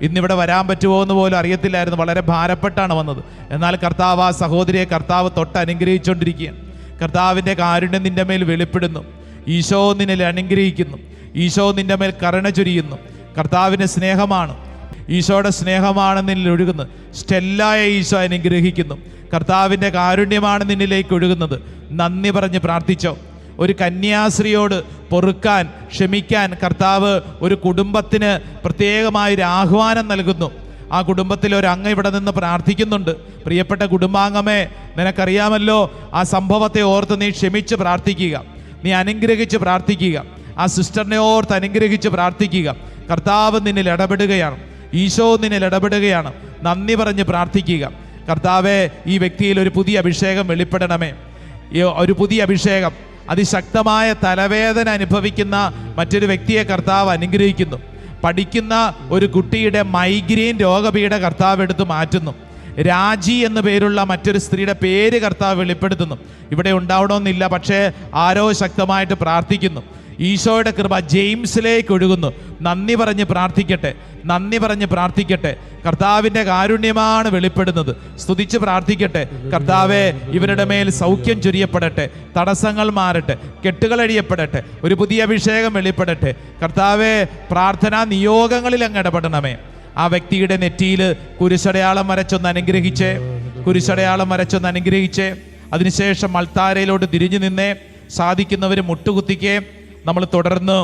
ഇന്നിവിടെ വരാൻ പറ്റുമോ എന്ന് പോലും അറിയത്തില്ലായിരുന്നു. വളരെ ഭാരപ്പെട്ടാണ് വന്നത്. എന്നാൽ കർത്താവ് ആ സഹോദരിയെ കർത്താവ് തൊട്ട് അനുഗ്രഹിച്ചുകൊണ്ടിരിക്കുകയാണ്. കർത്താവിൻ്റെ കാരുണ്യം നിൻ്റെ മേൽ വെളിപ്പെടുന്നു. ഈശോ നിന്നെ അനുഗ്രഹിക്കുന്നു. ഈശോ നിൻ്റെ മേൽ കരുണ ചൊരിയുന്നു. കർത്താവിൻ്റെ സ്നേഹമാണ്, ഈശോയുടെ സ്നേഹമാണ് നിന്നിൽ ഒഴുകുന്നത്. സ്റ്റെല്ലായ ഈശോ അനുഗ്രഹിക്കുന്നു. കർത്താവിൻ്റെ കാരുണ്യമാണ് നിന്നിലേക്ക് ഒഴുകുന്നത്. നന്ദി പറഞ്ഞ് പ്രാർത്ഥിച്ചോ. ഒരു കന്യാസ്ത്രീയോട് പൊറുക്കാൻ, ക്ഷമിക്കാൻ കർത്താവ് ഒരു കുടുംബത്തിന് പ്രത്യേകമായൊരു ആഹ്വാനം നൽകുന്നു. ആ കുടുംബത്തിൽ ഒരു അംഗം ഇവിടെ നിന്ന് പ്രാർത്ഥിക്കുന്നുണ്ട്. പ്രിയപ്പെട്ട കുടുംബാംഗമേ, നിനക്കറിയാമല്ലോ, ആ സംഭവത്തെ ഓർത്ത് നീ ക്ഷമിച്ച് പ്രാർത്ഥിക്കുക, നീ അനുഗ്രഹിച്ച് പ്രാർത്ഥിക്കുക. ആ സിസ്റ്ററിനെ ഓർത്ത് അനുഗ്രഹിച്ച് പ്രാർത്ഥിക്കുക. കർത്താവ് നിന്നിൽ ഇടപെടുകയാണ്, ഈശോ നിന്നിൽ ഇടപെടുകയാണ്. നന്ദി പറഞ്ഞ് പ്രാർത്ഥിക്കുക. കർത്താവെ, ഈ വ്യക്തിയിൽ ഒരു പുതിയ അഭിഷേകം വെളിപ്പെടണമേ. ഒരു പുതിയ അഭിഷേകം. അതിശക്തമായ തലവേദന അനുഭവിക്കുന്ന മറ്റൊരു വ്യക്തിയെ കർത്താവ് അനുഗ്രഹിക്കുന്നു. പഠിക്കുന്ന ഒരു കുട്ടിയുടെ മൈഗ്രെയിൻ രോഗപീഠ കർത്താവ് എടുത്ത് മാറ്റുന്നു. രാജി എന്നു പേരുള്ള മറ്റൊരു സ്ത്രീയുടെ പേര് കർത്താവ് വെളിപ്പെടുത്തുന്നു. ഇവിടെ ഉണ്ടാവണമെന്നില്ല, പക്ഷേ ആരോ ശക്തമായിട്ട് പ്രാർത്ഥിക്കുന്നു. ഈശോയുടെ കൃപ ജെയിംസിലേക്ക് ഒഴുകുന്നു. നന്ദി പറഞ്ഞ് പ്രാർത്ഥിക്കട്ടെ, നന്ദി പറഞ്ഞ് പ്രാർത്ഥിക്കട്ടെ. കർത്താവിൻ്റെ കാരുണ്യമാണ് വെളിപ്പെടുന്നത്. സ്തുതിച്ച് പ്രാർത്ഥിക്കട്ടെ. കർത്താവെ, ഇവരുടെ മേൽ സൗഖ്യം ചൊരിയപ്പെടട്ടെ, തടസ്സങ്ങൾ മാറട്ടെ, കെട്ടുകളഴിയപ്പെടട്ടെ, ഒരു പുതിയ അഭിഷേകം വെളിപ്പെടട്ടെ. കർത്താവെ, പ്രാർത്ഥനാ നിയോഗങ്ങളിൽ അങ്ങ് ഇടപെടണമേ. ആ വ്യക്തിയുടെ നെറ്റിയിൽ കുരിശടയാളം വരച്ചൊന്ന് അനുഗ്രഹിച്ചേ, കുരിശടയാളം വരച്ചൊന്ന് അനുഗ്രഹിച്ചേ. അതിനുശേഷം അൾത്താരയിലോട്ട് തിരിഞ്ഞു നിന്നേ. സാധിക്കുന്നവർ മുട്ടുകുത്തിക്കേ. നമ്മൾ തുടർന്ന്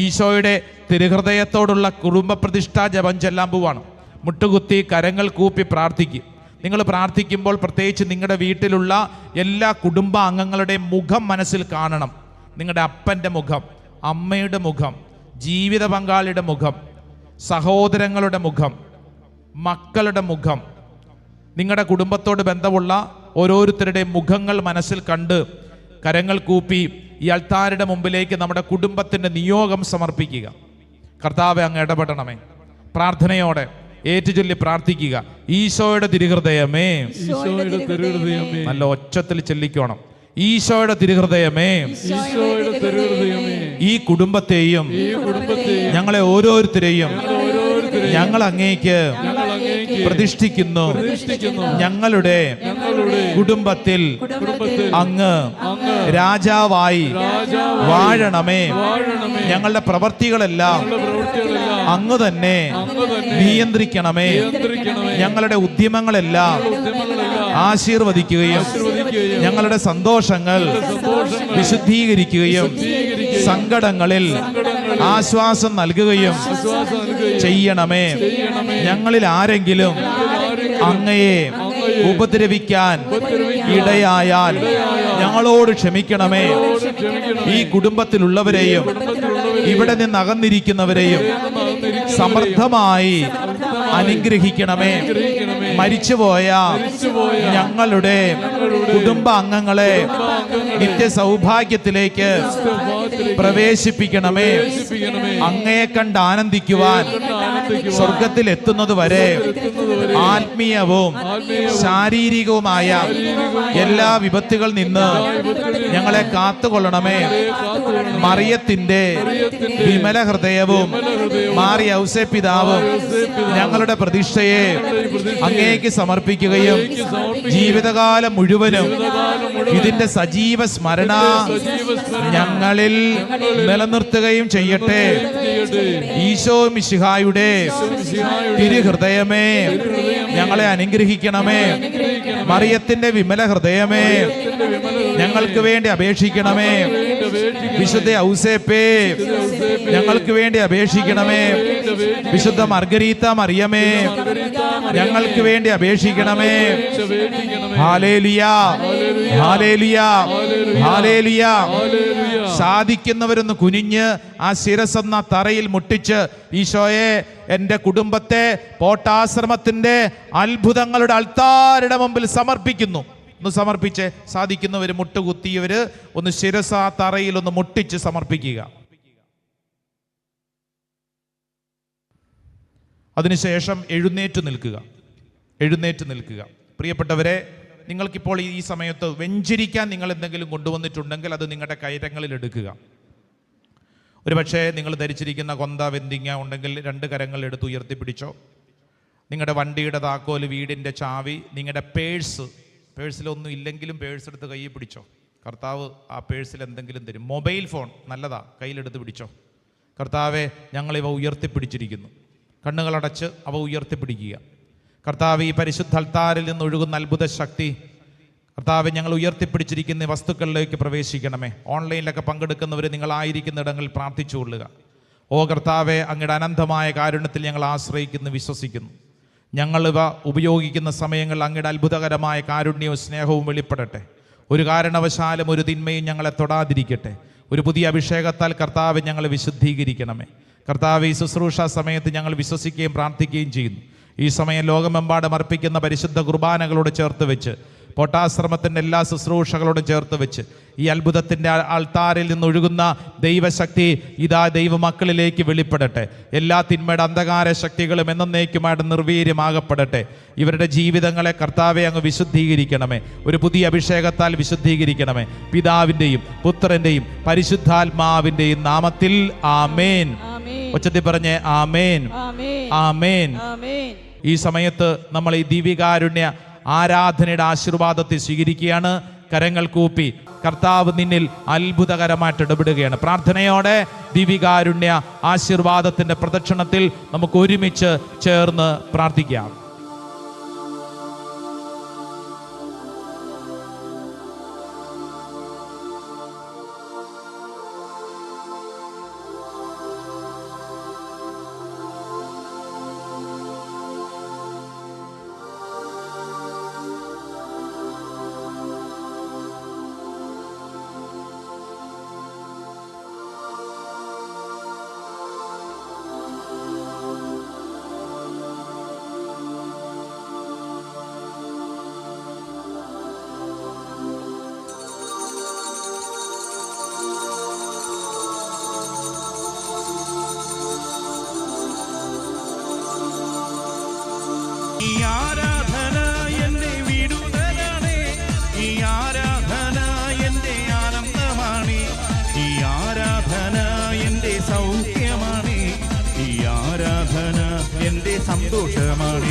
ഈശോയുടെ തിരുഹൃദയത്തോടുള്ള കുടുംബ പ്രതിഷ്ഠാ ജപം ചെല്ലാൻ പോവാണ്. മുട്ടുകുത്തി കരങ്ങൾ കൂപ്പി പ്രാർത്ഥിക്കും. നിങ്ങൾ പ്രാർത്ഥിക്കുമ്പോൾ പ്രത്യേകിച്ച് നിങ്ങളുടെ വീട്ടിലുള്ള എല്ലാ കുടുംബ അംഗങ്ങളുടെയും മുഖം മനസ്സിൽ കാണണം. നിങ്ങളുടെ അപ്പൻ്റെ മുഖം, അമ്മയുടെ മുഖം, ജീവിത പങ്കാളിയുടെ മുഖം, സഹോദരങ്ങളുടെ മുഖം, മക്കളുടെ മുഖം, നിങ്ങളുടെ കുടുംബത്തോട് ബന്ധമുള്ള ഓരോരുത്തരുടെയും മുഖങ്ങൾ മനസ്സിൽ കണ്ട് കരങ്ങൾ കൂപ്പി ഈ അൾത്താരുടെ മുമ്പിലേക്ക് നമ്മുടെ കുടുംബത്തിൻ്റെ നിയോഗം സമർപ്പിക്കുക. കർത്താവെ, അങ്ങ് ഇടപെടണമേ. പ്രാർത്ഥനയോടെ ഏറ്റുചൊല്ലി പ്രാർത്ഥിക്കുക. ഈശോയുടെ തിരുഹൃദയമേ, നല്ല ഒച്ചത്തിൽ ചൊല്ലിക്കോണം. ഈശോയുടെ തിരുഹൃദയമേ, ഈ കുടുംബത്തെയും ഞങ്ങളെ ഓരോരുത്തരെയും ഞങ്ങൾ അങ്ങേക്ക് പ്രതിഷ്ഠിക്കുന്നു. ഞങ്ങളുടെ കുടുംബത്തിൽ അങ്ങ് രാജാവായി വാഴണമേ. ഞങ്ങളുടെ പ്രവർത്തികളെല്ലാം അങ്ങ് തന്നെ നിയന്ത്രിക്കണമേ. ഞങ്ങളുടെ ഉദ്യമങ്ങളെല്ലാം ആശീർവദിക്കുകയും ഞങ്ങളുടെ സന്തോഷങ്ങൾ വിശുദ്ധീകരിക്കുകയും സങ്കടങ്ങളിൽ ആശ്വാസം നൽകുകയും ചെയ്യണമേ. ഞങ്ങളിൽ ആരെങ്കിലും അങ്ങയെ ഉപദ്രവിക്കാൻ ഇടയായാൽ ഞങ്ങളോട് ക്ഷമിക്കണമേ. ഈ കുടുംബത്തിലുള്ളവരെയും ഇവിടെ നിന്ന് അകന്നിരിക്കുന്നവരെയും സമർത്ഥമായി അനുഗ്രഹിക്കണമേ. മരിച്ചുപോയ ഞങ്ങളുടെ കുടുംബ അംഗങ്ങളെ നിത്യ സൗഭാഗ്യത്തിലേക്ക് പ്രവേശിപ്പിക്കണമേ. അങ്ങയെ കണ്ട് ആനന്ദിക്കുവാൻ സ്വർഗത്തിൽ എത്തുന്നത് വരെ ആത്മീയവും ശാരീരികവുമായ എല്ലാ വിപത്തുകളിൽ നിന്ന് ഞങ്ങളെ കാത്തുകൊള്ളണമേ. മറിയത്തിന്റെ വിമല ഹൃദയവും മാറി ഔസേ പിതാവും ഞങ്ങളുടെ പ്രതീക്ഷയെ അങ്ങേക്ക് സമർപ്പിക്കുകയും ജീവിതകാലം മുഴുവനും ഇതിന്റെ സജീവ സ്മരണ ഞങ്ങളിൽ നിലനിർത്തുകയും ചെയ്യട്ടെ. ഈശോ മിശിഹായുടെ തിരുഹൃദയമേ, ഞങ്ങളെ അനുഗ്രഹിക്കണമേ. മറിയത്തിന്റെ വിമല ഹൃദയമേ, ഞങ്ങൾക്ക് വേണ്ടി അപേക്ഷിക്കണമേ. വിശുദ്ധ ഔസേപ്പേ, ഞങ്ങൾക്ക് വേണ്ടി അപേക്ഷിക്കണമേ. വിശുദ്ധ മർഗരീത്ത മറിയമേ, ഞങ്ങൾക്ക് വേണ്ടി അപേക്ഷിക്കണമേ. Hallelujah, hallelujah, hallelujah. സാധിക്കുന്നവരൊന്ന് കുനിഞ്ഞ് ആ ശിരസെന്ന തറയിൽ മുട്ടിച്ച് ഈശോയെ, എൻ്റെ കുടുംബത്തെ പോട്ടാശ്രമത്തിൻ്റെ അത്ഭുതങ്ങളുടെ അൾത്താരുടെ മുമ്പിൽ സമർപ്പിക്കുന്നു. ഒന്ന് സമർപ്പിച്ച്, സാധിക്കുന്നവർ മുട്ടുകുത്തിയവർ ഒന്ന് ശിരസ തറയിൽ ഒന്ന് മുട്ടിച്ച് സമർപ്പിക്കുക. അതിനുശേഷം എഴുന്നേറ്റ് നിൽക്കുക, എഴുന്നേറ്റ് നിൽക്കുക. പ്രിയപ്പെട്ടവരെ, നിങ്ങൾക്കിപ്പോൾ ഈ സമയത്ത് വെഞ്ചരിക്കാൻ നിങ്ങൾ എന്തെങ്കിലും കൊണ്ടുവന്നിട്ടുണ്ടെങ്കിൽ അത് നിങ്ങളുടെ കൈരങ്ങളിൽ എടുക്കുക. ഒരു പക്ഷേ നിങ്ങൾ ധരിച്ചിരിക്കുന്ന കൊന്ത വെന്തിങ്ങ ഉണ്ടെങ്കിൽ 2 കരങ്ങൾ എടുത്ത് ഉയർത്തിപ്പിടിച്ചോ. നിങ്ങളുടെ വണ്ടിയുടെ താക്കോല്, വീടിൻ്റെ ചാവി, നിങ്ങളുടെ പേഴ്സിലൊന്നും ഇല്ലെങ്കിലും പേഴ്സ് എടുത്ത് കയ്യിൽ പിടിച്ചോ. കർത്താവ് ആ പേഴ്സിൽ എന്തെങ്കിലും തരും. മൊബൈൽ ഫോൺ നല്ലതാ, കയ്യിലെടുത്ത് പിടിച്ചോ. കർത്താവെ, ഞങ്ങളിവ ഉയർത്തിപ്പിടിച്ചിരിക്കുന്നു. കണ്ണുകളടച്ച് അവ ഉയർത്തിപ്പിടിക്കുക. കർത്താവ്, ഈ പരിശുദ്ധ അൾത്താരിൽ നിന്ന് ഒഴുകുന്ന അത്ഭുത ശക്തി കർത്താവ്, ഞങ്ങൾ ഉയർത്തിപ്പിടിച്ചിരിക്കുന്ന വസ്തുക്കളിലേക്ക് പ്രവേശിക്കണമേ. ഓൺലൈനിലൊക്കെ പങ്കെടുക്കുന്നവർ നിങ്ങളായിരിക്കുന്ന ഇടങ്ങളിൽ പ്രാർത്ഥിച്ചുകൊള്ളുക. ഓ കർത്താവെ, അങ്ങയുടെ അനന്തമായ കാരുണ്യത്തിൽ ഞങ്ങൾ ആശ്രയിക്കുന്നു, വിശ്വസിക്കുന്നു. ഞങ്ങളിവ ഉപയോഗിക്കുന്ന സമയങ്ങളിൽ അങ്ങയുടെ അത്ഭുതകരമായ കാരുണ്യവും സ്നേഹവും വെളിപ്പെടട്ടെ. ഒരു കാരണവശാലും ഒരു തിന്മയും ഞങ്ങളെ തൊടാതിരിക്കട്ടെ. ഒരു പുതിയ അഭിഷേകത്താൽ കർത്താവ് ഞങ്ങളെ വിശുദ്ധീകരിക്കണമേ. കർത്താവ്, ഈ ശുശ്രൂഷ സമയത്ത് ഞങ്ങൾ വിശ്വസിക്കുകയും പ്രാർത്ഥിക്കുകയും ചെയ്യുന്നു. ഈ സമയം ലോകമെമ്പാടും അർപ്പിക്കുന്ന പരിശുദ്ധ കുർബാനകളോട് ചേർത്ത് വെച്ച്, പൊട്ടാശ്രമത്തിൻ്റെ എല്ലാ ശുശ്രൂഷകളോടും ചേർത്ത് വെച്ച്, ഈ അത്ഭുതത്തിൻ്റെ ആൾത്താരിൽ നിന്നൊഴുകുന്ന ദൈവശക്തി ഇതാ ദൈവമക്കളിലേക്ക് വെളിപ്പെടട്ടെ. എല്ലാ തിന്മയുടെ അന്ധകാര ശക്തികളും എന്നേക്കുമായിട്ട് നിർവീര്യമാകപ്പെടട്ടെ. ഇവരുടെ ജീവിതങ്ങളെ കർത്താവെ അങ്ങ് വിശുദ്ധീകരിക്കണമേ. ഒരു പുതിയ അഭിഷേകത്താൽ വിശുദ്ധീകരിക്കണമേ. പിതാവിൻ്റെയും പുത്രൻ്റെയും പരിശുദ്ധാത്മാവിൻ്റെയും നാമത്തിൽ ആമേൻ. ഉച്ചത്തിൽ പറഞ്ഞേ ആമേൻ, ആമേൻ. ഈ സമയത്ത് നമ്മൾ ഈ ദിവ്യകാരുണ്യ ആരാധനയുടെ ആശീർവാദത്തെ സ്വീകരിക്കുകയാണ്. കരങ്ങൾ കൂപ്പി കർത്താവ് നിന്നിൽ അത്ഭുതകരമായിട്ട് ഇടപെടുകയാണ്. പ്രാർത്ഥനയോടെ ദിവ്യകാരുണ്യ ആശീർവാദത്തിൻ്റെ പ്രദക്ഷിണത്തിൽ നമുക്ക് ഒരുമിച്ച് ചേർന്ന് പ്രാർത്ഥിക്കാം. ഈ ആരാധന എൻ്റെ വിടുതലാണ്, ഈ ആരാധന എൻ്റെ ആനന്ദമാണ്, ഈ ആരാധന എൻ്റെ സൗഖ്യമാണ്, ഈ ആരാധന എൻ്റെ സന്തോഷമാണ്.